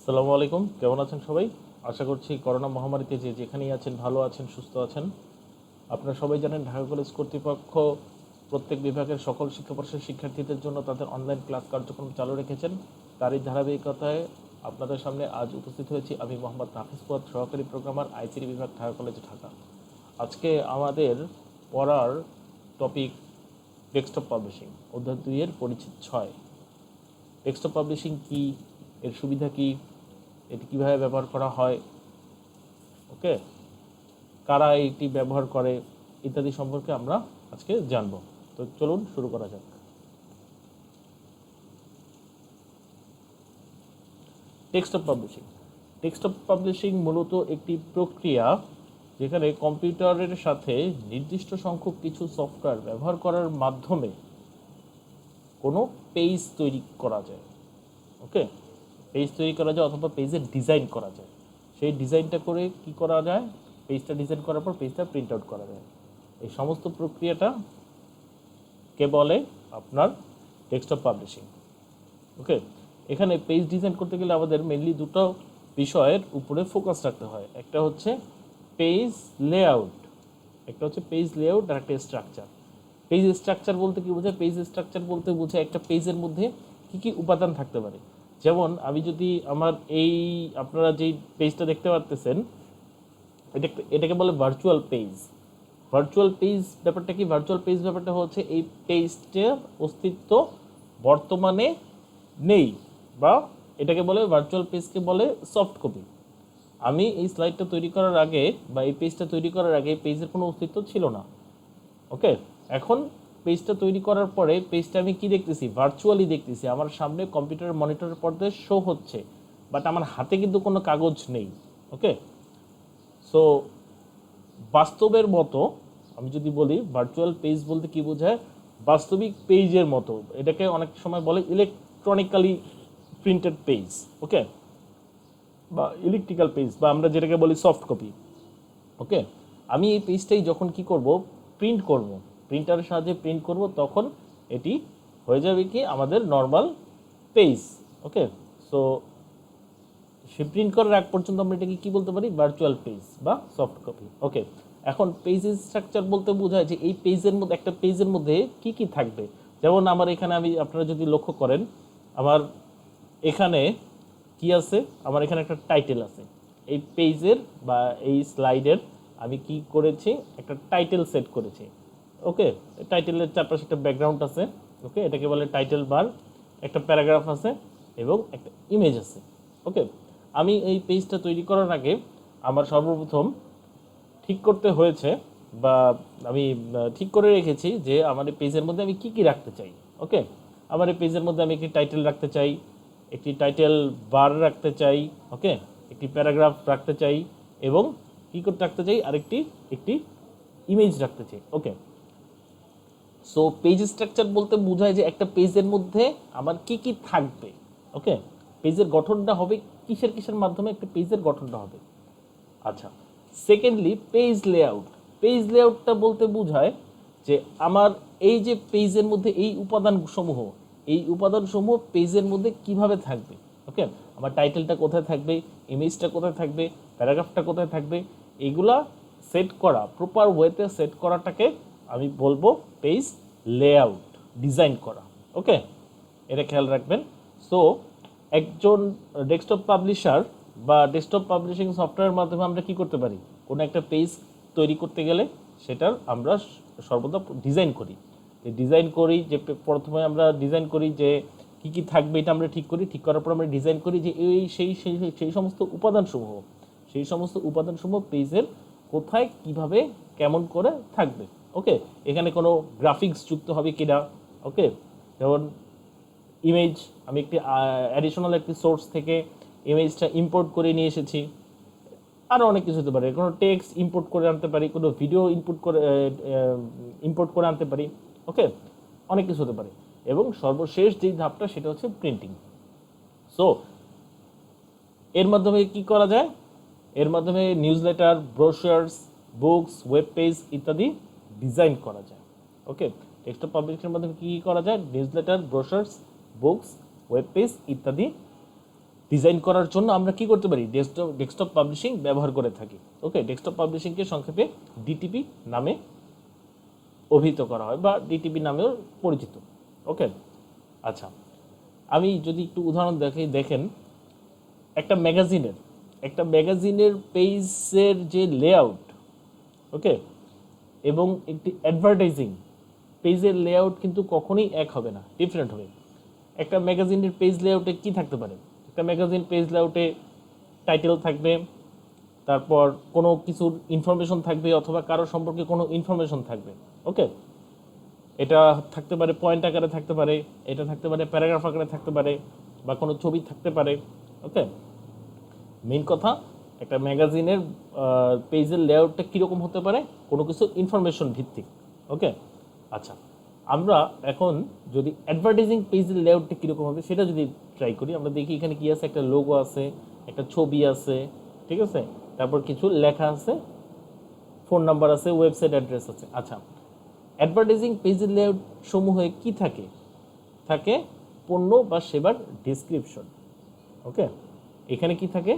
আসসালামু আলাইকুম, কেমন আছেন সবাই? আশা করছি করোনা মহামারীতে যে যেখানেই আছেন ভালো আছেন, সুস্থ আছেন। আপনারা সবাই জানেন ঢাকা কলেজ কর্তৃপক্ষ প্রত্যেক বিভাগের সকল শিক্ষাবর্ষের শিক্ষার্থীদের জন্য তাদের অনলাইন ক্লাস কার্যক্রম চালু রেখেছেন। তারই ধারাবাহিকতায় আপনাদের সামনে আজ উপস্থিত হয়েছি আমি মোহাম্মদ নাফিস ফুয়াদ, সহকারী প্রোগ্রামার আইসিটি বিভাগ, ঢাকা কলেজ, ঢাকা। আজকে আমাদের পড়ার টপিক ডেস্কটপ পাবলিশিং, অধ্যায় 2 এর পরিচ্ছেদ 6। ডেস্কটপ পাবলিশিং কি, এর সুবিধা কি, এটি কিভাবে ব্যবহার করা হয়, ওকে, কারা এটি ব্যবহার করে ইত্যাদি সম্পর্কে আমরা আজকে জানব। তো চলুন শুরু করা যাক। Desktop publishing. ডেস্কটপ পাবলিশিং মূলত একটি প্রক্রিয়া যেখানে কম্পিউটারের সাথে নির্দিষ্ট সংখ্যক কিছু সফটওয়্যার ব্যবহার করার মাধ্যমে কোনো পেজ তৈরি করা যায়। ওকে, পেজ তৈরি করা যায় অথবা পেজের ডিজাইন করা যায়। সেই ডিজাইনটা করে কি করা যায়, পেজটা ডিজাইন করার পর পেজটা প্রিন্ট আউট করা যায়। এই সমস্ত প্রক্রিয়াটা কে বলে আপনার ডেস্কটপ পাবলিশিং। ওকে, এখানে পেজ ডিজাইন করতে গেলে আমাদের মেনলি দুটো বিষয়ের উপরে ফোকাস রাখতে হয়। একটা হচ্ছে পেজ লেআউট, আর একটা স্ট্রাকচার। পেজ স্ট্রাকচার বলতে কি বোঝায়? পেজ স্ট্রাকচার বলতে বোঝায় একটা পেজের মধ্যে কি কি উপাদান থাকতে পারে। যেমন আমি যদি আমার আপনারা যেই পেজটা দেখতে পারতেছেন, এটাকে বলে ভার্চুয়াল পেজ। ভার্চুয়াল পেজ ব্যাপারটা কি? ভার্চুয়াল পেজ ব্যাপারটা হচ্ছে এই পেজটার অস্তিত্ব বর্তমানে নেই, বা এটাকে বলে ভার্চুয়াল পেজকে বলে সফট কপি। আমি এই স্লাইডটা তৈরি করার আগে বা এই পেজটা তৈরি করার আগে পেজের কোনো অস্তিত্ব ছিল না। ওকে, এখন পেজটা তৈরি করার পরে পেজটা আমি কি দেখতেছি? ভার্চুয়ালি দেখতেছি, আমার সামনে কম্পিউটারের মনিটরের পর্দায় শো হচ্ছে, বাট আমার হাতে কিন্তু কোনো কাগজ নেই। ওকে, সো বাস্তবের মতো আমি যদি বলি ভার্চুয়াল পেজ বলতে কি বোঝায়, বাস্তবিক পেজের মতো। এটাকে অনেক সময় বলে ইলেকট্রনিক্যালি প্রিন্টেড পেজ, ওকে, বা ইলেকট্রিক্যাল পেজ, বা আমরা যেটাকে বলি সফট কপি। ওকে, আমি এই পেজটাই যখন কি করব, প্রিন্ট করব, প্রিন্টারের সাহায্যে প্রিন্ট করব, তখন এটি হয়ে যাবে কি আমাদের নর্মাল পেজ। ওকে, সো সে প্রিন্ট করার আগ পর্যন্ত আমরা এটাকে কি বলতে পারি? ভার্চুয়াল পেজ বা সফট কপি। ওকে, এখন পেজ স্ট্রাকচার বলতে বোঝায় যে এই পেজের মধ্যে, একটা পেজের মধ্যে কি কি থাকবে। যেমন আমার এখানে আপনারা যদি লক্ষ্য করেন, আমার এখানে কি আছে? আমার এখানে একটা টাইটেল আছে। এই পেজের বা এই স্লাইডের আমি কি করেছি? একটা টাইটেল সেট করেছি। ওকে, টাইটেলের চারপাশে একটা ব্যাকগ্রাউন্ড আছে। ওকে, এটাকে বলে টাইটেল বার। একটা প্যারাগ্রাফ আছে এবং একটা ইমেজ আছে। ওকে, আমি এই পেজটা তৈরি করার আগে আমার সর্বপ্রথম ঠিক করতে হয়েছে, বা আমি ঠিক করে রেখেছি যে আমার এই পেজের মধ্যে আমি কি কি রাখতে চাই। ওকে, আমার এই পেজের মধ্যে আমি একটি টাইটেল রাখতে চাই, একটি টাইটেল বার রাখতে চাই, ওকে, একটি প্যারাগ্রাফ রাখতে চাই, এবং কি করতে রাখতে চাই, আরেকটি একটি ইমেজ রাখতে চাই। ওকে, সো পেজ স্ট্রাকচার বলতে বোঝায় যে একটা পেজের মধ্যে আমার কি কি থাকবে। ওকে, পেজের গঠনটা হবে কিসের কিসের মাধ্যমে একটা পেজের গঠনটা হবে। আচ্ছা, সেকেন্ডলি পেজ লেআউট। পেজ লেআউটটা বলতে বোঝায় যে আমার এই যে পেজের মধ্যে এই উপাদানসমূহ পেজের মধ্যে কিভাবে থাকবে। ওকে, আমার টাইটেলটা কোথায় থাকবে, ইমেজটা কোথায় থাকবে, প্যারাগ্রাফটা কোথায় থাকবে, এইগুলা সেট করা, প্রপার ওয়েতে সেট করাটাকে আমি বলবো পেজ লেআউট, ডিজাইন করা। ওকে, এটা খেয়াল রাখবেন। সো একজন ডেস্কটপ পাবলিশার বা ডেস্কটপ পাবলিশিং সফটওয়্যারের মাধ্যমে আমরা কি করতে পারি? কোনো একটা পেজ তৈরি করতে গেলে সেটার আমরা সর্বদা ডিজাইন করি। যে প্রথমে আমরা ডিজাইন করি যে কি কি থাকবে, এটা আমরা ঠিক করি। ঠিক করার পর আমরা ডিজাইন করি যে সেই সমস্ত উপাদানসমূহ পেজের কোথায়, কিভাবে, কেমন করে থাকবে। ওকে, এখানে কোনো গ্রাফিক্স যুক্ত হবে কিনা। ওকে, যেমন ইমেজ, আমি একটি অ্যাডিশনাল একটি সোর্স থেকে ইমেজটা ইম্পোর্ট করে নিয়ে এসেছি। আরও অনেক কিছু হতে পারে, কোনো টেক্সট ইম্পোর্ট করে আনতে পারি, কোনো ভিডিও ইম্পোর্ট করে আনতে পারি। ওকে, অনেক কিছু হতে পারে। এবং সর্বশেষ যেই ধাপটা সেটা হচ্ছে প্রিন্টিং। সো এর মাধ্যমে কি করা যায়? এর মাধ্যমে নিউজলেটার, ব্রোশার্স, বুকস, ওয়েব পেজ ইত্যাদি ডিজাইন করা যায়। ওকে, ডেস্কটপ পাবলিশিংয়ের মাধ্যমে কী কী করা যায়? নিউজলেটার, ব্রোশার্স, বুকস, ওয়েব পেজ ইত্যাদি ডিজাইন করার জন্য আমরা কি করতে পারি, ডেস্কটপ পাবলিশিং ব্যবহার করে থাকি। ওকে, ডেস্কটপ পাবলিশিংকে সংক্ষেপে ডিটিপি নামে অভিহিত করা হয় বা ডিটিপি নামেও পরিচিত। ওকে, আচ্ছা, আমি যদি একটু উদাহরণ দেখেন একটা ম্যাগাজিনের পেজের যে লেআউট, ওকে, এবং একটি অ্যাডভার্টাইজিং পেজের লেআউট কিন্তু কখনোই এক হবে না, ডিফারেন্ট হবে। একটা ম্যাগাজিনের পেজ লেআউটে কি থাকতে পারে, একটা ম্যাগাজিন পেজ লেআউটে টাইটেল থাকবে, তারপর কোনো কিছুর ইনফরমেশন থাকবে অথবা কারো সম্পর্কে কোনো ইনফরমেশন থাকবে। ওকে, এটা থাকতে পারে পয়েন্ট আকারে থাকতে পারে, এটা থাকতে পারে প্যারাগ্রাফ আকারে থাকতে পারে, বা কোনো ছবি থাকতে পারে। ওকে, মেইন কথা একটা ম্যাগাজিনের পেজের লেআউটটা কীরকম হতে পারে, কোনো কিছু ইনফরমেশন ভিত্তিক। ওকে, আচ্ছা, আমরা এখন যদি অ্যাডভার্টাইজিং পেজের লেআউটটা কীরকম হবে সেটা যদি ট্রাই করি, আমরা দেখি এখানে কি আছে, একটা লোগো আছে, একটা ছবি আছে, ঠিক আছে, তারপর কিছু লেখা আছে, ফোন নাম্বার আছে, ওয়েবসাইট অ্যাড্রেস আছে। আচ্ছা, অ্যাডভার্টাইজিং পেজের লেআউট সমূহে কি থাকে, থাকে পণ্য বা সেবার ডেসক্রিপশন। ওকে, এখানে কি থাকে,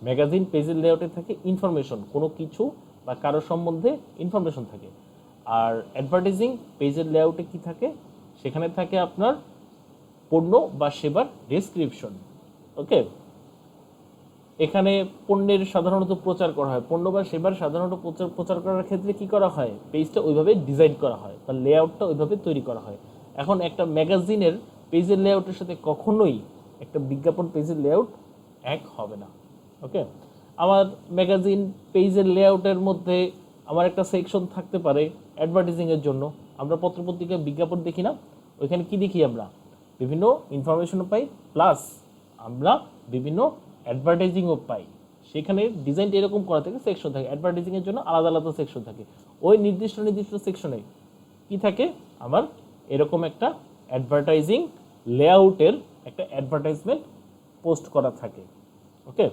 ম্যাগাজিন পেজের লেআউটে থাকে ইনফরমেশন, কোনো কিছু বা কারো সম্বন্ধে ইনফরমেশন থাকে। আর অ্যাডভার্টাইজিং পেজের লেআউটে কি থাকে, সেখানে থাকে আপনার পণ্য বা সেবার ডেসক্রিপশন। ওকে, এখানে পণ্যের সাধারণত প্রচার করা হয়, পণ্য বা সেবার সাধারণত প্রচার করার ক্ষেত্রে কি করা হয়, পেজটা ওইভাবে ডিজাইন করা হয় বা লেআউটটা ওইভাবে তৈরি করা হয়। এখন একটা ম্যাগাজিনের পেজের লেআউটের সাথে কখনোই একটা বিজ্ঞাপন পেজের লেআউট এক হবে না। ওকে, আমার ম্যাগাজিন পেজের লেআউটের মধ্যে আমার একটা সেকশন থাকতে পারে অ্যাডভার্টাইজিংয়ের জন্য। আমরা পত্রপত্রিকায় বিজ্ঞাপন দেখি না, ওইখানে কি দেখি, আমরা বিভিন্ন ইনফরমেশনও পাই, প্লাস আমরা বিভিন্ন অ্যাডভার্টাইজিংও পাই। সেখানে ডিজাইনটা এরকম করা থাকে, সেকশন থাকে, অ্যাডভার্টাইজিংয়ের জন্য আলাদা আলাদা সেকশন থাকে। ওই নির্দিষ্ট সেকশনে কি থাকে, আমার এরকম একটা অ্যাডভার্টাইজিং লেআউটের একটা অ্যাডভার্টাইজমেন্ট পোস্ট করা থাকে। ওকে,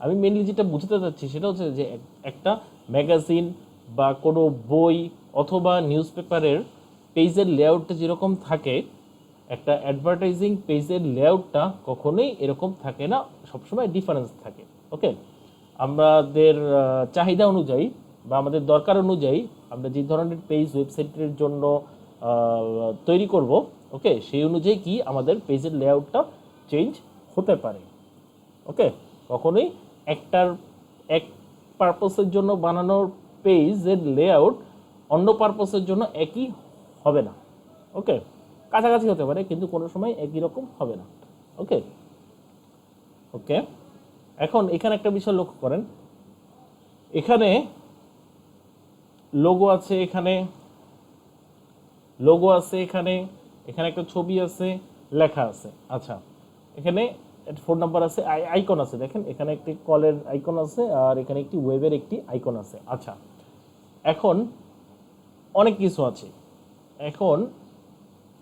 আমি মেনলি যেটা বুঝতে চাচ্ছি সেটা হচ্ছে যে একটা ম্যাগাজিন বা কোনো বই অথবা নিউজ পেপারের পেজের লেআউটটা যেরকম থাকে, একটা অ্যাডভার্টাইজিং পেজের লেআউটটা কখনোই এরকম থাকে না, সবসময় ডিফারেন্স থাকে। ওকে, আমাদের চাহিদা অনুযায়ী বা আমাদের দরকার অনুযায়ী আমরা যে ধরনের পেজ ওয়েবসাইটের জন্য তৈরি করব, ওকে, সেই অনুযায়ী কি আমাদের পেজের লেআউটটা চেঞ্জ হতে পারে। ওকে, কখনোই এক পারপাসের জন্য বানানোর পেজের লেআউট অন্য পারপাসের জন্য একই হবে না। ওকে, কাছাকাছি হতে পারে কিন্তু কোনো সময় একই রকম হবে না। ওকে, ওকে, এখন এখানে একটা বিষয় লক্ষ্য করেন, এখানে লোগো আছে, এখানে এখানে একটা ছবি আছে, লেখা আছে। আচ্ছা, এখানে একটা ফোন নাম্বার আছে, আইকন আছে, দেখেন এখানে একটি কলের আইকন আছে আর এখানে একটি ওয়েবের একটি আইকন আছে। আচ্ছা, এখন অনেক কিছু আছে। এখন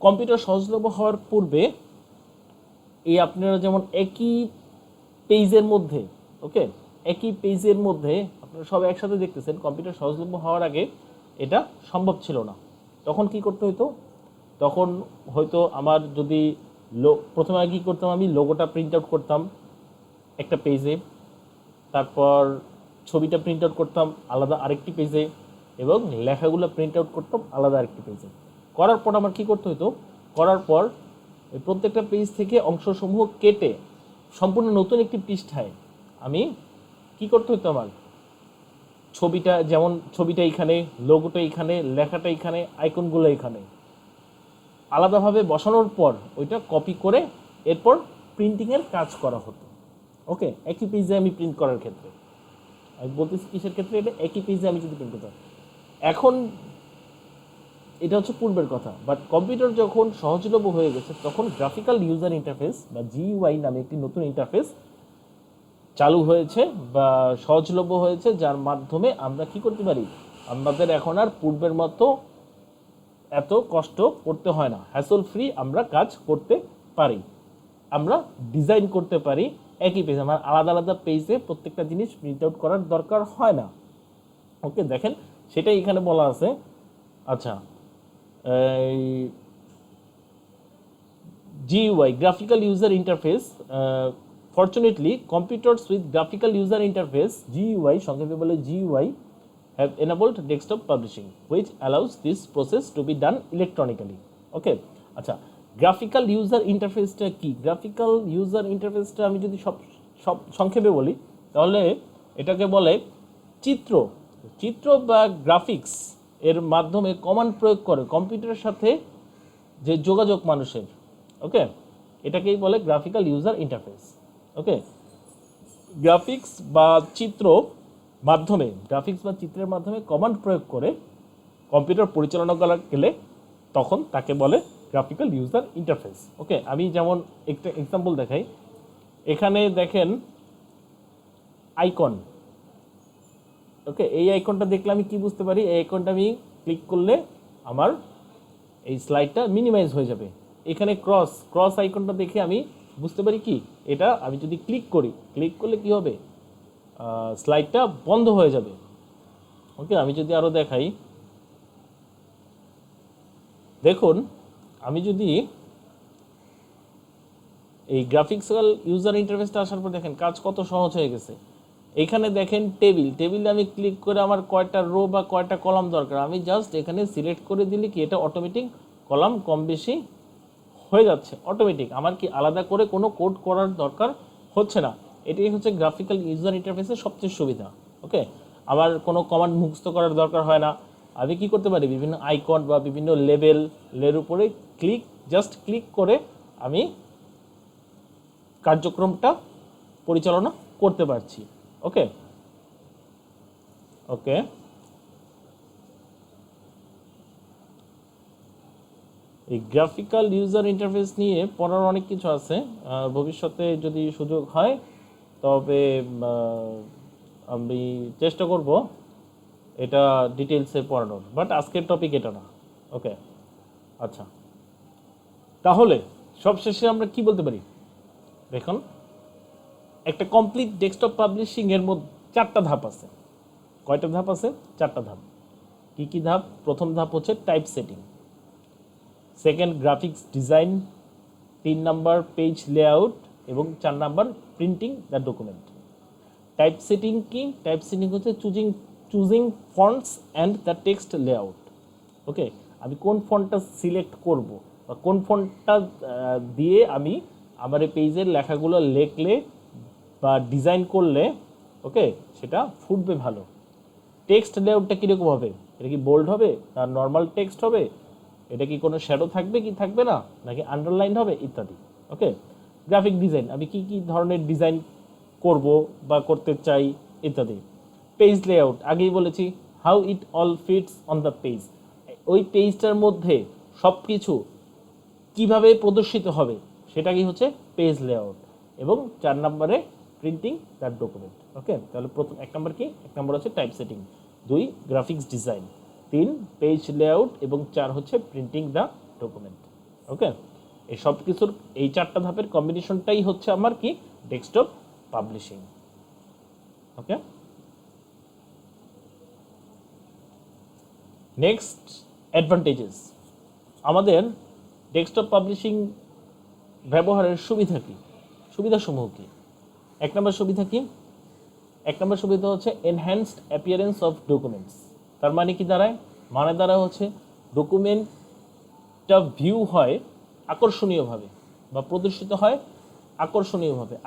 কম্পিউটার সহজলভ্য হওয়ার পূর্বে এই আপনারা যেমন একই পেজের মধ্যে, ওকে, একই পেজের মধ্যে আপনারা সব একসাথে দেখতেছেন, কম্পিউটার সহজলভ্য হওয়ার আগে এটা সম্ভব ছিল না। তখন কি করতে হতো, তখন হয়তো আমার যদি প্রথমে কী করতাম, আমি লোগোটা প্রিন্ট আউট করতাম একটা পেজে, তারপর ছবিটা প্রিন্ট আউট করতাম আলাদা আরেকটি পেজে, এবং লেখাগুলো প্রিন্ট আউট করতাম আলাদা আরেকটি পেজে। করার পর আমার কী করতে হতো, করার পর প্রত্যেকটা পেজ থেকে অংশসমূহ কেটে সম্পূর্ণ নতুন একটি পৃষ্ঠায় আমি কি করতে হতো, আমার ছবিটা, যেমন ছবিটা এখানে, লোগোটা এখানে, লেখাটা এখানে, আইকনগুলো এখানে আলাদাভাবে বসানোর পর ওইটা কপি করে এরপর প্রিন্টিংয়ের কাজ করা হতো। ওকে, একই পেজে আমি প্রিন্ট করার ক্ষেত্রে, আমি বলতেছি কিসের ক্ষেত্রে, এটা একই পেজে আমি যদি প্রিন্ট করতাম। এখন এটা হচ্ছে পূর্বের কথা, বাট কম্পিউটার যখন সহজলভ্য হয়ে গেছে তখন গ্রাফিক্যাল ইউজার ইন্টারফেস বা জিইউআই নামে একটি নতুন ইন্টারফেস চালু হয়েছে বা সহজলভ্য হয়েছে, যার মাধ্যমে আমরা কি করতে পারি, আমাদের এখন আর পূর্বের মতো এত কষ্ট করতে হয় না, হ্যাসল ফ্রি আমরা কাজ করতে পারি, আমরা ডিজাইন করতে পারি একই পেজ, আমার আলাদা আলাদা পেজে প্রত্যেকটা জিনিস প্রিন্ট আউট করার দরকার হয় না। ওকে, দেখেন সেটাই এখানে বলা আছে। আচ্ছা, GUI graphical user interface fortunately computers with graphical user interface GUI, সংক্ষেপে বলে GUI, have enabled desktop publishing which allows this process to be done electronically. ওকে, আচ্ছা, গ্রাফিক্যাল ইউজার ইন্টারফেসটা কি? গ্রাফিক্যাল ইউজার ইন্টারফেসটা আমি যদি সব সংক্ষেপে বলি তাহলে এটাকে বলে চিত্র বা গ্রাফিক্স এর মাধ্যমে কমান্ড প্রয়োগ করে কম্পিউটারের সাথে যে যোগাযোগ মানুষের, ওকে, এটাকেই বলে গ্রাফিক্যাল ইউজার ইন্টারফেস। ওকে, গ্রাফিক্স বা চিত্রের মাধ্যমে কমান্ড প্রয়োগ করে কম্পিউটার পরিচালনা করা গেলে তখন তাকে বলে গ্রাফিক্যাল ইউজার ইন্টারফেস। ওকে, আমি যেমন একটা এক্সাম্পল দেখাই। এখানে দেখেন আইকন। ওকে, এই আইকনটা দেখলে আমি কি বুঝতে পারি? এই আইকনটা আমি ক্লিক করলে আমার এই স্লাইডটা মিনিমাইজ হয়ে যাবে। এখানে ক্রস আইকনটা দেখে আমি বুঝতে পারি কি এটা আমি যদি ক্লিক করলে কি হবে? স্লাইডটা বন্ধ হয়ে যাবে। ওকে, আমি যদি আরো দেখাই, দেখুন আমি যদি এই গ্রাফিক্যাল ইউজার ইন্টারফেসটা আসার পর দেখেন কাজ কত সহজ হয়ে গেছে। এখানে দেখেন টেবিলে আমি ক্লিক করে আমার কয়টা রো বা কয়টা কলাম দরকার আমি জাস্ট এখানে সিলেক্ট করে দিলে কি এটা অটোমেটিক কলাম কম বেশি হয়ে যাচ্ছে অটোমেটিক। আমার কি আলাদা করে কোনো কোড করার দরকার হচ্ছে না। এটাই হচ্ছে গ্রাফিক্যাল ইউজার ইন্টারফেসের সবচেয়ে সুবিধা। ওকে, আমার কোনো কমান্ড মুখস্থ করার দরকার হয় না। আমি কি করতে পারি? বিভিন্ন আইকন বা বিভিন্ন লেবেলের উপরে ক্লিক করে আমি কার্যক্রমটা পরিচালনা করতে পারছি। ওকে, এই গ্রাফিক্যাল ইউজার ইন্টারফেস নিয়ে পড়ার অনেক কিছু আছে। ভবিষ্যতে যদি সুযোগ হয় তবে আমি চেষ্টা করব এটা ডিটেলসে পড়ানোর, বাট আজকের টপিক এটা না। ওকে, আচ্ছা, তাহলে সবশেষে আমরা কি বলতে পারি? দেখুন, একটা কমপ্লিট ডেস্কটপ পাবলিশিং এর মধ্যে 4টা ধাপ আছে। কয়টা ধাপ আছে? 4টা ধাপ। কি ধাপ? প্রথম ধাপ হচ্ছে type setting, second graphics design, 3 number page layout এবং 4 number printing the document. Type setting কি? টাইপ সেটিং হচ্ছে choosing fonts and the text layout. Okay, আমি কোন ফন্টটা সিলেক্ট করব বা কোন ফন্টটা দিয়ে আমি আমার এই পেজের লেখাগুলো লিখলে বা ডিজাইন করলে ওকে সেটা ফুটবে ভালো। টেক্সট লেআউটটা কীরকম হবে? এটা কি বোল্ড হবে না নর্মাল টেক্সট হবে? এটা কি কোনো শ্যাডো থাকবে কি থাকবে না, নাকি আন্ডারলাইন হবে ইত্যাদি। ওকে, গ্রাফিক ডিজাইন, আমি কি ধরনের ডিজাইন করব বা করতে চাই ইত্যাদি। পেজ লেআউট, আগেই বলেছি how it all fits on the page, ওই পেজটার মধ্যে সব কিছু কীভাবে প্রদর্শিত হবে সেটা কি হচ্ছে পেজ লেআউট। এবং 4 নম্বরে প্রিন্টিং দ্য ডকুমেন্ট। ওকে, তাহলে প্রথম 1 নম্বর কি? 1 নম্বর হচ্ছে type setting, 2 graphics design, 3 page layout এবং 4 হচ্ছে প্রিন্টিং দ্য ডকুমেন্ট। ওকে, এই সব কিছুর এই 4টা ধাপের কম্বিনেশনটাই হচ্ছে আমার কি ডেস্কটপ পাবলিশিং। ওকে, নেক্সট অ্যাডভান্টেজেস। আমাদের ডেস্কটপ পাবলিশিং ব্যবহারের সুবিধা কি? সুবিধাসমূহ কি? 1 নম্বর সুবিধা কি? 1 নম্বর সুবিধা হচ্ছে এনহ্যান্সড অ্যাপিয়ারেন্স অফ ডকুমেন্টস। তার মানে কি দাঁড়ায়? দ্বারা হচ্ছে ডকুমেন্টটা ভিউ হয় আকর্ষণীয়ভাবে বা প্রদর্শিত হয়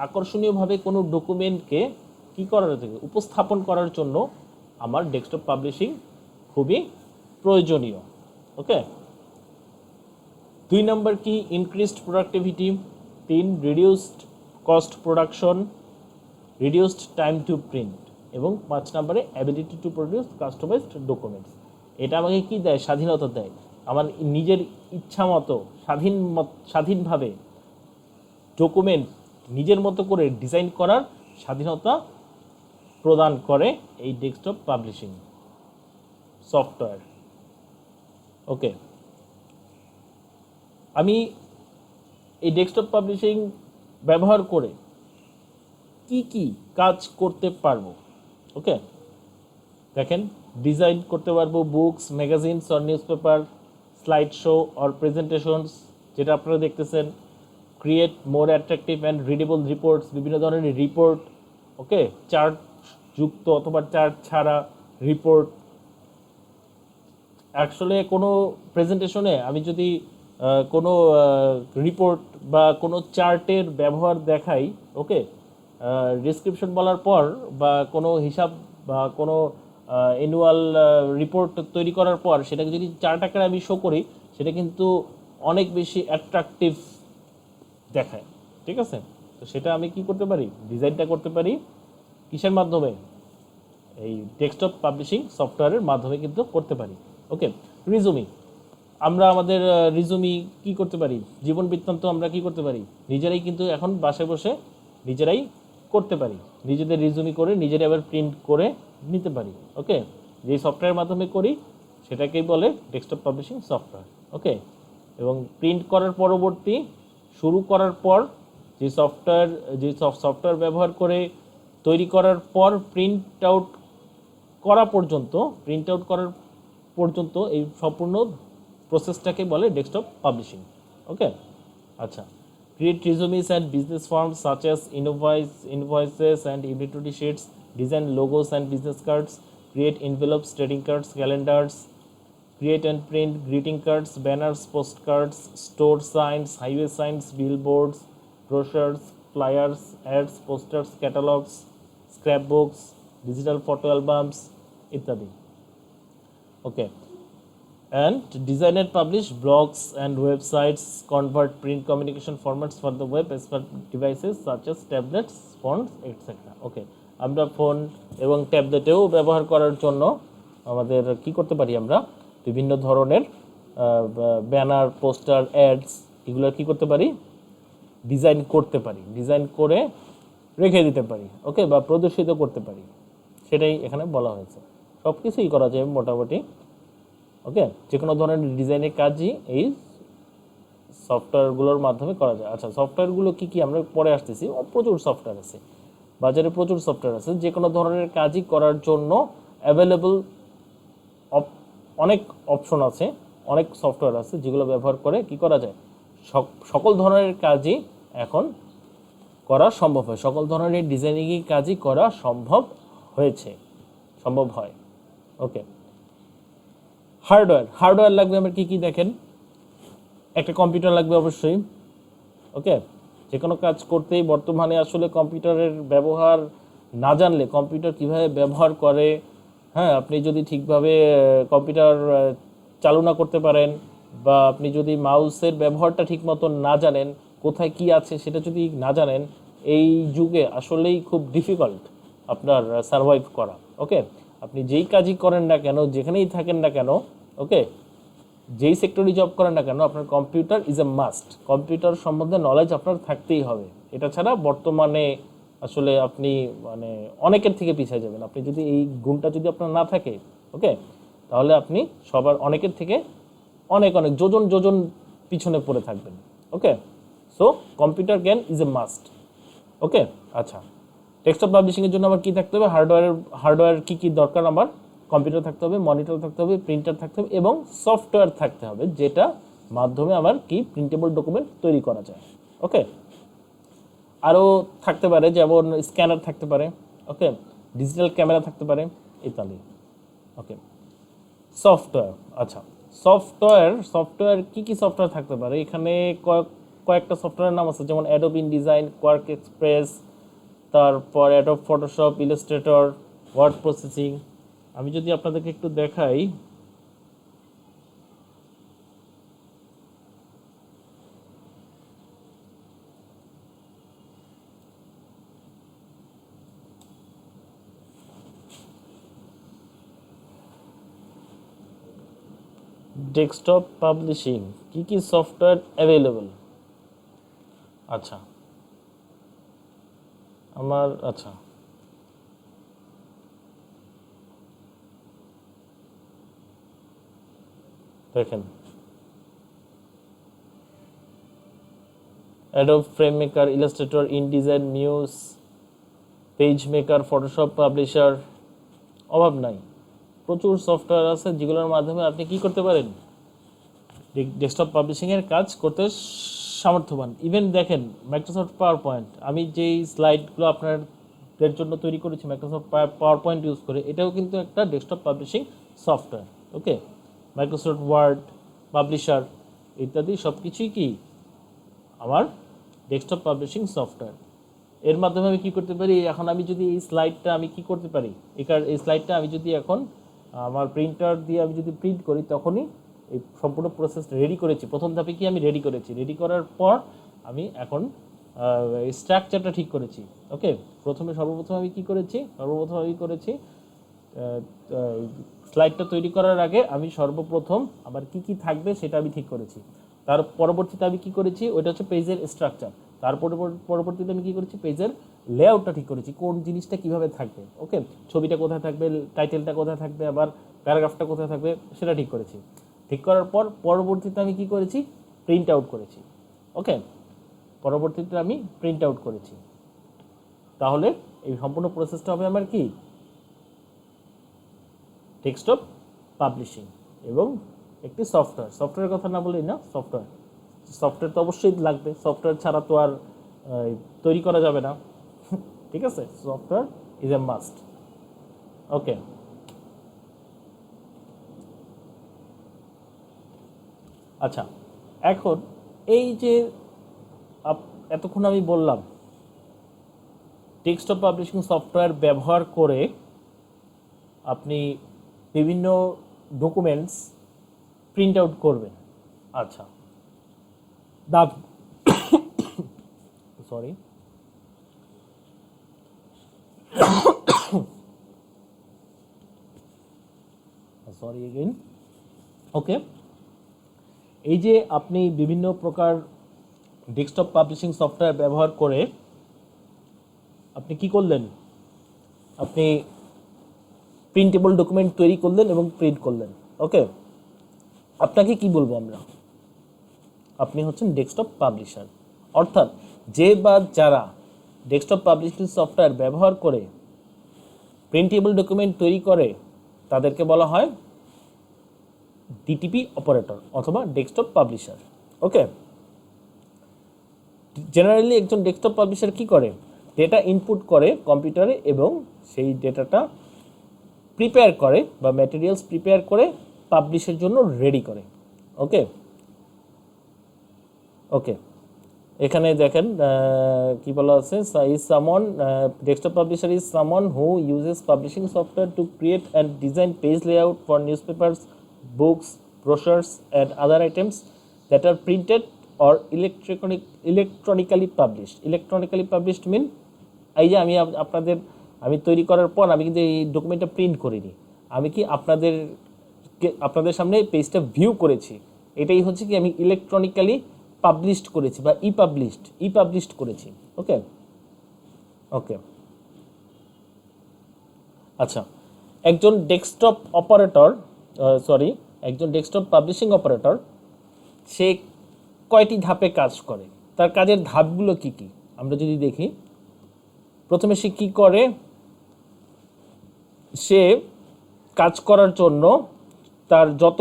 আকর্ষণীয়ভাবে কোনো ডকুমেন্টকে কি করার জন্য উপস্থাপন করার জন্য আমার ডেস্কটপ পাবলিশিং খুবই প্রয়োজনীয়। ওকে, 2 নম্বর কি? Increased productivity, 3 reduced cost production, reduced time to print এবং 5 নম্বরে ability to produce customised documents. এটা আমাকে কি দেয়? স্বাধীনতা দেয়। আমার নিজের ইচ্ছা মতো স্বাধীনভাবে ডকুমেন্ট নিজের মতো করে ডিজাইন করার স্বাধীনতা প্রদান করে এই ডেস্কটপ পাবলিশিং সফটওয়্যার। ওকে, আমি এই ডেস্কটপ পাবলিশিং ব্যবহার করে কি কাজ করতে পারবো? ওকে, দেখেন, ডিজাইন করতে পারবো books, magazines or news paper, slide show or presentations, যেটা আপনারা দেখতেছেন, create more attractive and readable reports, বিভিন্ন ধরনের রিপোর্ট, ওকে, চার্ট যুক্ত অথবা চার্ট ছাড়া রিপোর্ট। আসলে কোনো প্রেজেন্টেশনে আমি যদি কোনো রিপোর্ট বা কোনো চার্টের ব্যবহার দেখাই, ওকে, ডিসক্রিপশন বলার পর বা কোনো হিসাব বা কোনো অ্যানুয়াল রিপোর্ট তৈরি করার পর সেটাকে যদি চার্ট আকারে আমি শো করি, সেটা কিন্তু অনেক বেশি অ্যাট্রাকটিভ দেখায়, ঠিক আছে? তো সেটা আমি কি করতে পারি, ডিজাইনটা করতে পারি কিসের মাধ্যমে, এই ডেস্কটপ পাবলিশিং সফটওয়্যারের মাধ্যমে কিন্তু করতে পারি। ওকে, রিজুমি, আমরা আমাদের রিজুমি কি করতে পারি, জীবন বৃত্তান্ত আমরা কি করতে পারি, নিজেরাই কিন্তু এখন বাসায় বসে নিজেরাই করতে পারি, নিজেদের রিজুমি করে নিজেরাই আবার প্রিন্ট করে নিতে পারি। ওকে, যেই সফটওয়্যারের মাধ্যমে করি সেটাকেই বলে ডেস্কটপ পাবলিশিং সফটওয়্যার। ওকে, এবং প্রিন্ট করার পরবর্তী শুরু করার পর যে সফটওয়্যার ব্যবহার করে তৈরি করার পর প্রিন্ট আউট করার পর্যন্ত এই সম্পূর্ণ প্রসেসটাকে বলে ডেস্কটপ পাবলিশিং। ওকে, আচ্ছা, create resumes and business forms such as invoices and utility sheets, design logos and business cards, create envelopes, trading cards, calendars, create and print greeting cards, banners, postcards, store signs, highway signs, billboards, brochures, flyers, ads, posters, catalogs, scrapbooks, digital photo albums ইত্যাদি। ওকে, and design and publish blogs and websites, convert print communication formats for the web as per devices such as tablets, phones, etc. ওকে, আমরা phone এবং ট্যাবলেটেও ব্যবহার করার জন্য আমাদের কি করতে পারি, আমরা বিভিন্ন ধরনের ব্যানার, পোস্টার, অ্যাডস এগুলো কি করতে পারি, ডিজাইন করতে পারি, ডিজাইন করে রেখে দিতে পারি। ওকে, বা প্রদর্শিত করতে পারি, সেটাই এখানে বলা হয়েছে। সব কিছুই করা যায় মোটামুটি। ওকে, যে কোনো ধরনের ডিজাইনের কাজই এই সফটওয়্যারগুলোর মাধ্যমে করা যায়। আচ্ছা, সফটওয়্যারগুলো কী কী আমরা পরে আসতেছি, প্রচুর সফটওয়্যার আছে বাজারে, প্রচুর সফটওয়্যার আছে, যে কোনো ধরনের কাজই করার জন্য অ্যাভেলেবল অনেক অপশন আছে, অনেক সফটওয়্যার আছে যেগুলো ব্যবহার করে কি করা যায়, সকল ধরনের কাজই এখন করা সম্ভব হয়, সকল ধরনের ডিজাইনিং কাজই করা সম্ভব হয়। ওকে, হার্ডওয়্যার লাগবে আমার কি কি, দেখেন, একটা কম্পিউটার লাগবে অবশ্যই। ওকে, যে কোনো কাজ করতেই বর্তমানে আসলে কম্পিউটারের ব্যবহার না জানলে, কম্পিউটার কিভাবে ব্যবহার করে, হ্যাঁ, আপনি যদি ঠিকভাবে কম্পিউটার চালু না করতে পারেন, বা আপনি যদি মাউসের ব্যবহারটা ঠিক মতো না জানেন, কোথায় কি আছে সেটা যদি না জানেন, এই যুগে আসলেই খুব ডিফিকাল্ট আপনার সারভাইভ করা। ওকে, আপনি যেই কাজই করেন না কেন, যেখানেই থাকেন না কেন, ওকে, যেই সেক্টরে জব করেন না কেন, আপনার computer is a must. Computer সম্বন্ধে নলেজ আপনার থাকতেই হবে। এটা ছাড়া বর্তমানে আসলে আপনি মানে অনেকের থেকে পিছিয়ে যাবেন। আপনি যদি এই গুণটা যদি আপনার না থাকে, ওকে, তাহলে আপনি অনেকের থেকে অনেক যোজন পিছনে পড়ে থাকবেন। ওকে, সো কম্পিউটার জ্ঞান ইজ এ মাস্ট। ওকে, আচ্ছা, ডেস্কটপ পাবলিশিংয়ের জন্য আমার কী থাকতে হবে, হার্ডওয়্যার কী দরকার, আমার কম্পিউটার থাকতে হবে, মনিটর থাকতে হবে, প্রিন্টার থাকতে হবে এবং সফটওয়্যার থাকতে হবে, যেটা মাধ্যমে আমার কি প্রিন্টেবল ডকুমেন্ট তৈরি করা যায়। ওকে, আরও থাকতে পারে যেমন স্ক্যানার থাকতে পারে, ওকে, ডিজিটাল ক্যামেরা থাকতে পারে ইত্যাদি। ওকে, সফটওয়্যার, আচ্ছা, সফটওয়্যার কি সফটওয়্যার থাকতে পারে, এখানে কয়েকটা সফটওয়্যারের নাম আছে, যেমন অ্যাডোব ইনডিজাইন, কোয়ার্ক এক্সপ্রেস, তারপর Adobe Photoshop, Illustrator, word processing. আমি যদি আপনাদেরকে একটু দেখাই, ডেস্কটপ পাবলিশিং কি সফটওয়্যার অ্যাভেলেবল। আচ্ছা, আচ্ছা, দেখেন, Adobe Frame Maker, Illustrator, InDesign, Muse, page maker, Photoshop publisher, অভাব নাই, প্রচুর সফটওয়্যার আছে যেগুলোর মাধ্যমে আপনি কি করতে পারেন, ডেস্কটপ পাবলিশিংয়ের কাজ করতে সামর্থ্যবান। ইভেন দেখেন মাইক্রোসফট পাওয়ার পয়েন্ট, আমি যেই স্লাইডগুলো আপনাদের জন্য তৈরি করেছি মাইক্রোসফট পাওয়ার পয়েন্ট ইউজ করে, এটাও কিন্তু একটা ডেস্কটপ পাবলিশিং সফটওয়্যার। ওকে, মাইক্রোসফট ওয়ার্ড, পাবলিশার ইত্যাদি সব কিছুই কি আমার ডেস্কটপ পাবলিশিং সফটওয়্যার। এর মাধ্যমে আমি কী করতে পারি, এখন আমি যদি এই স্লাইডটা আমি কি করতে পারি, এই স্লাইডটা আমি যদি এখন আমার প্রিন্টার দিয়ে আমি যদি প্রিন্ট করি, তখনই এই সম্পূর্ণ প্রসেস রেডি করেছি। প্রথম ধাপে কি আমি রেডি করেছি, রেডি করার পর আমি এখন স্ট্রাকচারটা ঠিক করেছি। ওকে, সর্বপ্রথম আমি কি করেছি, স্লাইডটা তৈরি করার আগে আমি সর্বপ্রথম আমার কি কি থাকবে সেটা আমি ঠিক করেছি। তার পরবর্তীতে আমি কি করেছি, ওইটা হচ্ছে পেজের স্ট্রাকচার। তার পরবর্তীতে আমি কি করেছি, পেজের লেআউটটা ঠিক করেছি, কোন জিনিসটা কিভাবে থাকবে। ওকে, ছবিটা কোথায় থাকবে, টাইটেলটা কোথায় থাকবে, আবার প্যারাগ্রাফটা কোথায় থাকবে সেটা ঠিক করেছি। ঠিক করার পর পরবর্তীতে আমি কি করেছি, প্রিন্ট আউট করেছি। ওকে, পরবর্তীতে আমি প্রিন্ট আউট করেছি। তাহলে এই সম্পূর্ণ প্রসেসটা হবে আমার কি, ডেস্কটপ পাবলিশিং এবং একটি সফটওয়্যার কথা না বলেই না, সফটওয়্যার তো অবশ্যই লাগবে, সফটওয়্যার ছাড়া তো আর তৈরি করা যাবে না। ঠিক আছে, সফটওয়্যার ইজ এ মাস্ট। ওকে, আচ্ছা, এখন এই যে এতক্ষণ আমি বললাম ডেস্কটপ পাবলিশিং সফটওয়্যার ব্যবহার করে আপনি বিভিন্ন ডকুমেন্টস প্রিন্ট আউট করবেন। আচ্ছা, সরি এগেইন। ওকে, এই যে আপনি বিভিন্ন প্রকার ডেস্কটপ পাবলিশিং সফটওয়্যার ব্যবহার করে আপনি কি করলেন, আপনি প্রিন্টেবল ডকুমেন্ট তৈরি করলেন এবং প্রিন্ট করলেন। ওকে, আপনাকে কি বলবো আমরা, আপনি হচ্ছেন ডেস্কটপ পাবলিশার। অর্থাৎ যে বা যারা ডেস্কটপ পাবলিশিং সফটওয়্যার ব্যবহার করে প্রিন্টেবল ডকুমেন্ট তৈরি করে তাদেরকে বলা হয় ডিটিপি অপারেটর অথবা ডেস্কটপ পাবলিশার। ওকে, জেনারেলি একজন ডেস্কটপ পাবলিশার কি করে, ডেটা ইনপুট করে কম্পিউটারে এবং সেই ডেটাটা প্রিপেয়ার করে বা ম্যাটেরিয়ালস প্রিপেয়ার করে পাবলিশের জন্য রেডি করে। ওকে, এখানে দেখেন কি বলা আছে, desktop publisher is someone who uses publishing software to create and design page layout for newspapers, books, brochures and other items that are printed or electronically published mean এই যে আমি তৈরি করার পর আমি কিন্তু এই ডকুমেন্টটা প্রিন্ট করিনি, আমি কি আপনাদের সামনে পেজটা ভিউ করেছি, এটাই হচ্ছে কি আমি ইলেকট্রনিক্যালি পাবলিশড করেছি বা ই পাবলিশড করেছি। ওকে, আচ্ছা, একজন ডেস্কটপ পাবলিশিং অপারেটর সে কয়টি ধাপে কাজ করে, তার কাজের ধাপগুলো কি কি আমরা যদি দেখি। প্রথমে সে কি করে, সে কাজ করার জন্য তার যত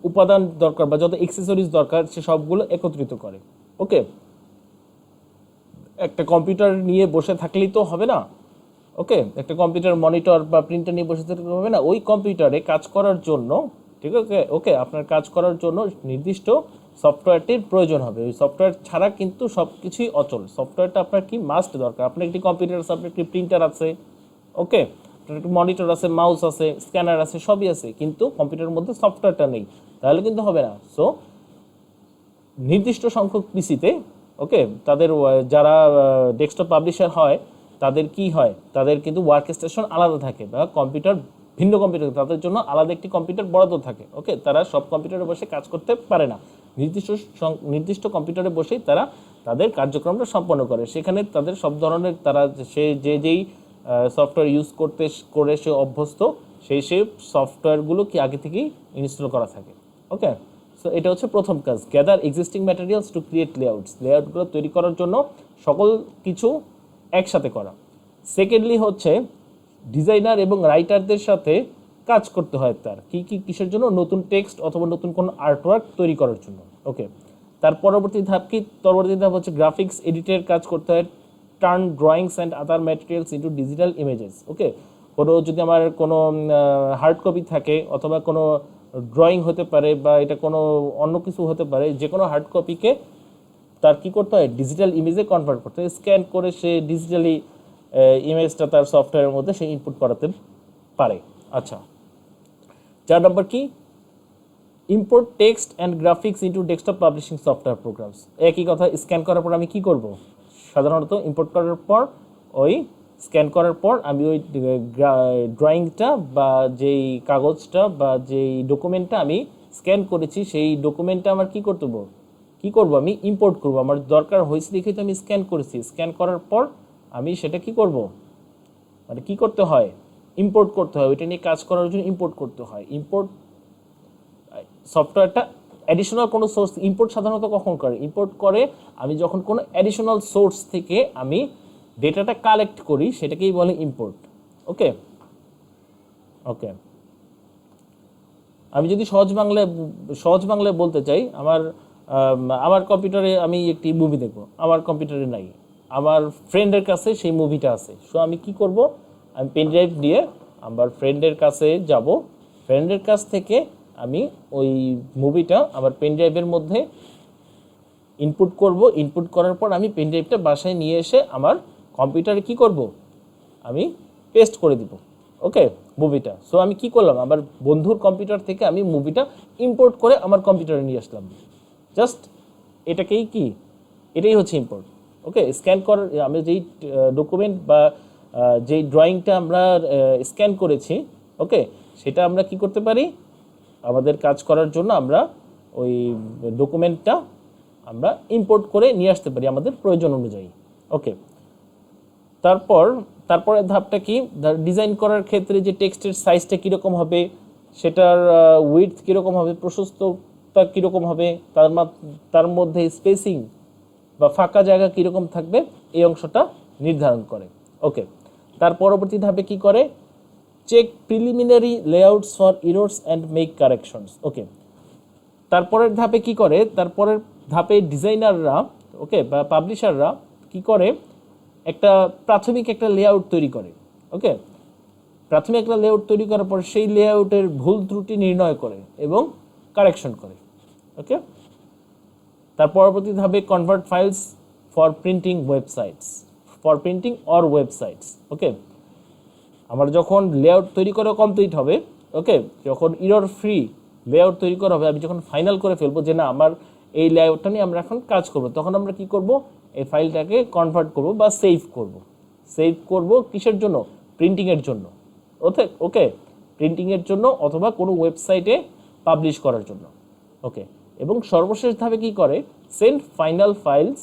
উপাদান দরকার বা যত অ্যাক্সেসরিজ দরকার সে সবগুলো একত্রিত করে। ওকে, একটা কম্পিউটার নিয়ে বসে থাকলেই তো হবে না। ওকে, একটা কম্পিউটার মনিটর বা প্রিন্টার নিয়ে বসে থাকলে হবে না, ওই কম্পিউটারে কাজ করার জন্য, ঠিক আছে, ওকে, আপনার কাজ করার জন্য নির্দিষ্ট সফটওয়্যারটির প্রয়োজন হবে। ওই সফটওয়্যার ছাড়া কিন্তু সব কিছুই অচল। সফটওয়্যারটা আপনার কি মাস্ট দরকার। আপনার একটি কম্পিউটার আছে, আপনার একটি প্রিন্টার আছে, ওকে, আপনার একটি মনিটর আছে, মাউস আছে, স্ক্যানার আছে, সবই আছে, কিন্তু কম্পিউটারের মধ্যে সফটওয়্যারটা নেই, তাহলে কিন্তু হবে না। সো নির্দিষ্ট সংখ্যক পিসিতে, ওকে, তাদের যারা ডেস্কটপ পাবলিশার হয় তাদের কি হয়, তাদের কিন্তু ওয়ার্ক স্টেশন আলাদা থাকে বা ভিন্ন কম্পিউটার, তাদের জন্য আলাদা একটি কম্পিউটার বরাদ্দ থাকে। ওকে, তারা সব কম্পিউটারে বসে কাজ করতে পারে না, নির্দিষ্ট কম্পিউটারে বসেই তারা তাদের কার্যক্রমটা সম্পন্ন করে। সেখানে তাদের সব ধরনের তারা যেই সফটওয়্যার ইউজ করে সে অভ্যস্ত, সেই সফটওয়্যারগুলো কি আগে থেকেই ইনস্টল করা থাকে। ওকে, সো এটা হচ্ছে প্রথম কাজ, gather existing materials to create লেআউটগুলো তৈরি করার জন্য সকল কিছু একসাথে করা। সেকেন্ডলি হচ্ছে ডিজাইনার এবং রাইটারদের সাথে কাজ করতে হয় তার কিসের জন্য, নতুন টেক্সট অথবা নতুন কোনো আর্টওয়ার্ক তৈরি করার জন্য। ওকে, তার পরবর্তী ধাপ কি? পরবর্তী ধাপ হচ্ছে গ্রাফিক্স এডিটের কাজ করতে হয়, turn drawings and other materials into digital images. Okay, কোনো যদি আমার কোনো হার্ড কপি থাকে অথবা কোনো ড্রয়িং হতে পারে বা এটা কোনো অন্য কিছু হতে পারে, যে কোনো হার্ড কপিকে তার কি করতে হয়? ডিজিটাল ইমেজে কনভার্ট করতে হয়, স্ক্যান করে সে ডিজিটালি ইমেজটা তার সফটওয়্যারের মধ্যে সে ইনপুট করাতে পারে। আচ্ছা, 4 নম্বর কি? Import text and graphics into desktop publishing software programs. একই কথা, স্ক্যান করার পর আমি কি করব? সাধারণত ইম্পোর্ট করার পর ওই স্ক্যান করার পর আমি ওই ড্রয়িংটা বা যেই কাগজটা বা যেই ডকুমেন্টটা আমি স্ক্যান করেছি সেই ডকুমেন্টটা আমার কি করতে হবে? কি করব? আমি ইম্পোর্ট করব। আমার দরকার হয়েছে দেখে তো আমি স্ক্যান করেছি, স্ক্যান করার পর আমি সেটা কি করব? মানে কি করতে হয়? ইম্পোর্ট করতে হয়। ওইটা নিয়ে কাজ করার জন্য ইম্পোর্ট করতে হয়। ইম্পোর্ট সফটওয়্যারটা অ্যাডিশনাল কোনো সোর্স ইম্পোর্ট সাধারণত কখন করে? ইম্পোর্ট করে আমি যখন কোনো অ্যাডিশনাল সোর্স থেকে আমি ডেটাটা কালেক্ট করি, সেটাকেই বলে ইম্পোর্ট। ওকে ওকে, আমি যদি সহজ বাংলায় বলতে চাই, আমার কম্পিউটারে আমি একটি মুভি দেখব, আমার কম্পিউটারে নাই, আমার ফ্রেন্ডের কাছে সেই মুভিটা আছে। সো আমি কি করব? আমি পেন ড্রাইভ দিয়ে আমার ফ্রেন্ডের কাছে যাব, ফ্রেন্ডের কাছ থেকে আমি ওই মুভিটা আমার পেন ড্রাইভের মধ্যে ইনপুট করব। ইনপুট করার পর আমি পেন ড্রাইভটা বাসায় নিয়ে এসে আমার কম্পিউটারে কি করব? আমি পেস্ট করে দিব। ওকে, মুভিটা। সো আমি কি করলাম? আমার বন্ধুর কম্পিউটার থেকে আমি মুভিটা ইম্পোর্ট করে আমার কম্পিউটারে নিয়ে আসলাম। জাস্ট এটাই হচ্ছে ইম্পোর্ট। ওকে, স্ক্যান করার আমি যেই ডকুমেন্ট বা যেই ড্রয়িংটা আমরা স্ক্যান করেছি, ওকে, সেটা আমরা কি করতে পারি? আমাদের কাজ করার জন্য আমরা ওই ডকুমেন্টটা আমরা ইম্পোর্ট করে নিয়ে আসতে পারি আমাদের প্রয়োজন অনুযায়ী। ওকে, তারপরের ধাপটা কি? ডিজাইন করার ক্ষেত্রে যে টেক্সটের সাইজটা কীরকম হবে, সেটার উইডথ কীরকম হবে, প্রশস্ততা কীরকম হবে, তার মধ্যে স্পেসিং বা ফাঁকা জায়গা কীরকম থাকবে, এই অংশটা নির্ধারণ করে। ওকে, তার পরবর্তী ধাপে কি করে? Check preliminary layouts for errors and make corrections. Okay, তারপরের ধাপে কি করে? তারপরের ধাপে ডিজাইনাররা, ওকে, বা পাবলিশাররা কি করে? প্রাথমিক একটা লেআউট তৈরি করে। ওকে, প্রাথমিক একটা লেআউট তৈরি করার পর সেই লেআউটের ভুল ত্রুটি নির্ণয় করে এবং কারেকশন করে। ওকে, তার পরবর্তী ধাপে convert files for printing or websites. Okay, আমার যখন লেআউট তৈরি করা কমপ্লিট হবে, ওকে, যখন এরর ফ্রি লেআউট তৈরি করা হবে, আমি যখন ফাইনাল করে ফেলবো যে না আমার এই লেআউটটা নিয়ে আমরা এখন কাজ করব, তখন আমরা কি করব? এই ফাইলটাকে কনভার্ট করব বা সেভ করব কিসের জন্য? প্রিন্টিংয়ের জন্য। ওকে, প্রিন্টিংয়ের জন্য অথবা কোনো ওয়েবসাইটে পাবলিশ করার জন্য। ওকে, এবং সর্বশেষ ধাপে কি করে? Send final files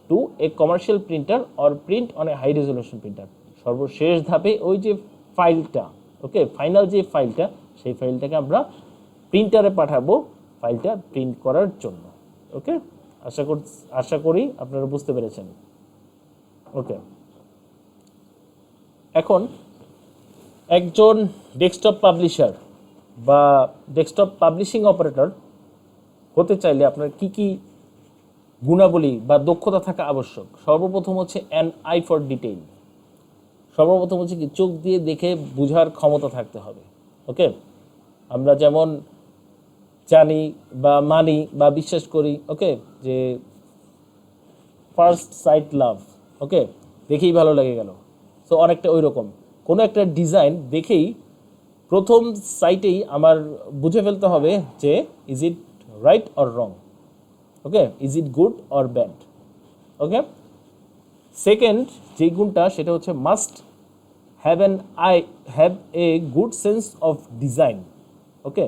to a commercial printer or print on a high resolution printer. সর্বশেষ ধাপে ওই যে ফাইলটা, ওকে, ফাইনাল যে ফাইলটা, সেই ফাইলটাকে আমরা প্রিন্টারে পাঠাবো ফাইলটা প্রিন্ট করার জন্য। ওকে, আশা করি আপনারা বুঝতে পেরেছেন। ওকে, এখন একজন ডেস্কটপ পাবলিশার বা ডেস্কটপ পাবলিশিং অপারেটর হতে চাইলে আপনার কি কি গুণাবলী বা দক্ষতা থাকা আবশ্যক? সর্বপ্রথম হচ্ছে অ্যান আই ফর ডিটেইল। সর্বপ্রথম হচ্ছে কি? চোখ দিয়ে দেখে বুঝার ক্ষমতা থাকতে হবে। ওকে, আমরা যেমন জানি বা মানি বা বিশ্বাস করি, ওকে, যে ফার্স্ট সাইট লাভ, ওকে, দেখেই ভালো লেগে গেল। সো অনেকটা ওই রকম কোনো একটা ডিজাইন দেখেই প্রথম সাইটেই আমার বুঝে ফেলতে হবে যে is it right or wrong, okay, is it good or bad. Okay, second যে গুণটা সেটা হচ্ছে must have a good sense of design. Okay,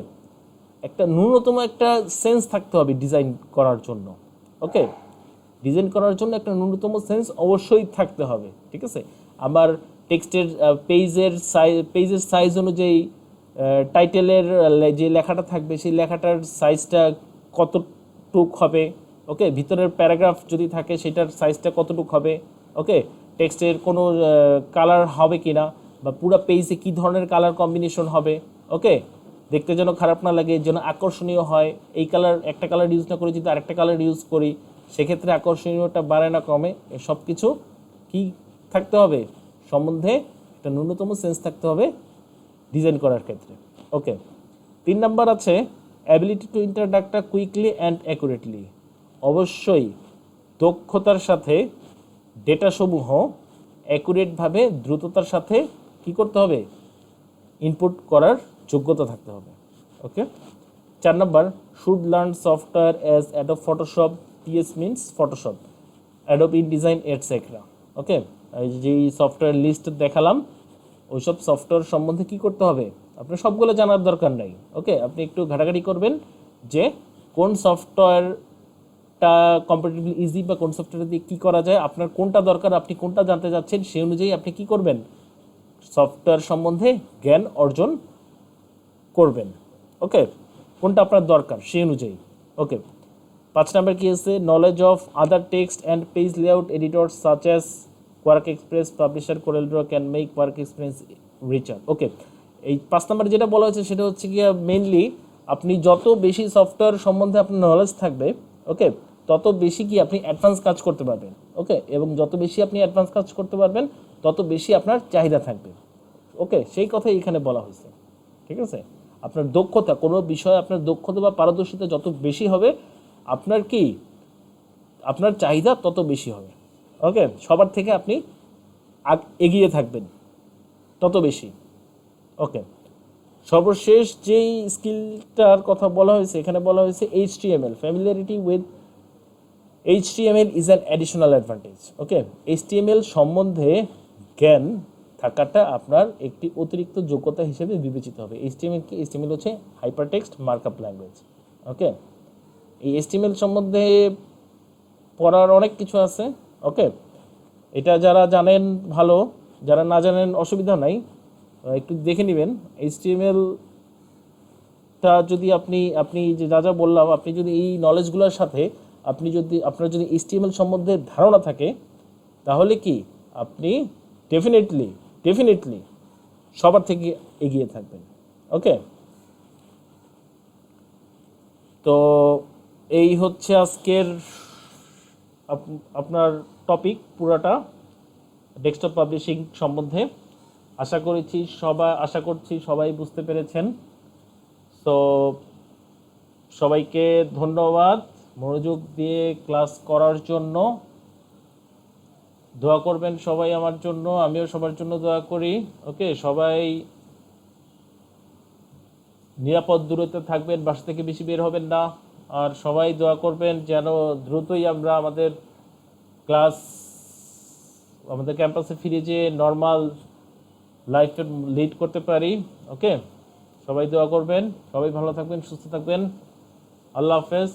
ন্যূনতম একটা সেন্স থাকতে হবে ডিজাইন করার জন্য। ওকে, ডিজাইন করার জন্য একটা ন্যূনতম সেন্স অবশ্যই থাকতে হবে। ঠিক আছে, আমার টেক্সটের পেজের সাইজ অনুযায়ী টাইটেলের যে লেখাটা থাকবে সেই লেখাটার সাইজটা কতটুক হবে। ওকে, ভিতরের প্যারাগ্রাফ যদি থাকে সেটার সাইজটা কতটুক হবে। ওকে, টেক্সটের কোনো কালার হবে কিনা বা পুরো পেজে কী ধরনের কালার কম্বিনেশন হবে। ওকে, দেখতে যেন খারাপ না লাগে, যেন আকর্ষণীয় হয়। এই কালার একটা কালার ইউজ না করে যদি আরেকটা কালার ইউজ করি সেক্ষেত্রে আকর্ষণীয়টা বাড়ে না কমে, সব কিছু কি থাকতে হবে সম্বন্ধে একটা ন্যূনতম সেন্স থাকতে হবে ডিজাইন করার ক্ষেত্রে। ওকে, 3 নাম্বার আছে ability to enter data quickly and accurately. অবশ্যই দক্ষতার সাথে ডেটাসমূহ অ্যাকুরেটভাবে দ্রুততার সাথে কি করতে হবে, ইনপুট করার যোগ্যতা থাকতে হবে। Okay, 4 number should learn software as Adobe Photoshop, PS means Photoshop, Adobe InDesign etcetera. Okay, যেই সফটওয়্যার লিস্ট দেখালাম ওইসব সফটওয়্যার সম্বন্ধে কি করতে হবে, আপনার সবগুলো জানার দরকার নাই। ওকে, আপনি একটু ঘাটাঘাটি করবেন যে কোন সফটওয়্যারটা কম্পারেটিভলি ইজি বা কোন সফটওয়্যার দিয়ে কী করা যায়, আপনার কোনটা দরকার, আপনি কোনটা জানতে যাচ্ছেন, সেই অনুযায়ী আপনি কি করবেন, সফটওয়্যার সম্বন্ধে জ্ঞান অর্জন করবেন। ওকে, কোনটা আপনার দরকার সেই অনুযায়ী। ওকে, 5 নাম্বার কি আছে, knowledge of other text and page layout editors such as Quark Express, Publisher, Corel Draw can make work experience richer. Okay, এই 5 নাম্বার যেটা বলা হয়েছে সেটা হচ্ছে কি মেইনলি আপনি যত বেশি সফটওয়্যার সম্বন্ধে আপনার নলেজ থাকবে, ওকে, তত বেশি কি আপনি অ্যাডভান্স কাজ করতে পারবেন। ওকে, এবং যত বেশি আপনি অ্যাডভান্স কাজ করতে পারবেন তত বেশি আপনার চাহিদা থাকবে। ওকে, সেই কথাই এখানে বলা হয়েছে। ঠিক আছে, আপনার দক্ষতা, কোনো বিষয়ে আপনার দক্ষতা বা পারদর্শিতা যত বেশি হবে আপনার কি, আপনার চাহিদা তত বেশি হবে। ওকে, সবার থেকে আপনি এগিয়ে থাকবেন তত বেশি। ওকে, সর্বশেষ যেই স্কিলটার কথা বলা হয়েছে এখানে বলা হয়েছে HTML, familiarity with HTML is an additional advantage. Okay, HTML সম্বন্ধে জ্ঞান থাকাটা আপনার একটি অতিরিক্ত যোগ্যতা হিসেবে বিবেচিত হবে। HTML কি, HTML হচ্ছে হাইপারটেক্সট মার্কআপ ল্যাঙ্গুয়েজ। ওকে, এই HTML সম্বন্ধে পড়ার অনেক কিছু আছে। ওকে, এটা যারা জানেন ভালো, যারা না জানেন অসুবিধা নাই, একটু দেখে নেবেন। HTMLটা যদি আপনি যে যা যা বললাম, আপনি যদি এই নলেজগুলোর সাথে আপনার যদি HTML সম্বন্ধে ধারণা থাকে তাহলে কি আপনি ডেফিনেটলি সবার থেকে এগিয়ে থাকবেন। ওকে, তো এই হচ্ছে আজকের আপনার টপিক পুরাটা ডেস্কটপ পাবলিশিং সম্বন্ধে। আশা করছি সবাই বুঝতে পেরেছেন। তো সবাইকে ধন্যবাদ মনোযোগ দিয়ে ক্লাস করার জন্য। দোয়া করবেন সবাই আমার জন্য, আমিও সবার জন্য দোয়া করি। ওকে, সবাই নিরাপদ দূরত্বে থাকবেন, বাসা থেকে বেশি বের হবেন না। আর সবাই দোয়া করবেন যেন দ্রুতই আমরা আমাদের ক্যাম্পাসে ফিরে যেয়ে নর্মাল লাইফ লিড করতে পারি। ওকে, সবাই দোয়া করবেন, সবাই ভালো থাকবেন, সুস্থ থাকবেন। আল্লাহ হাফেজ।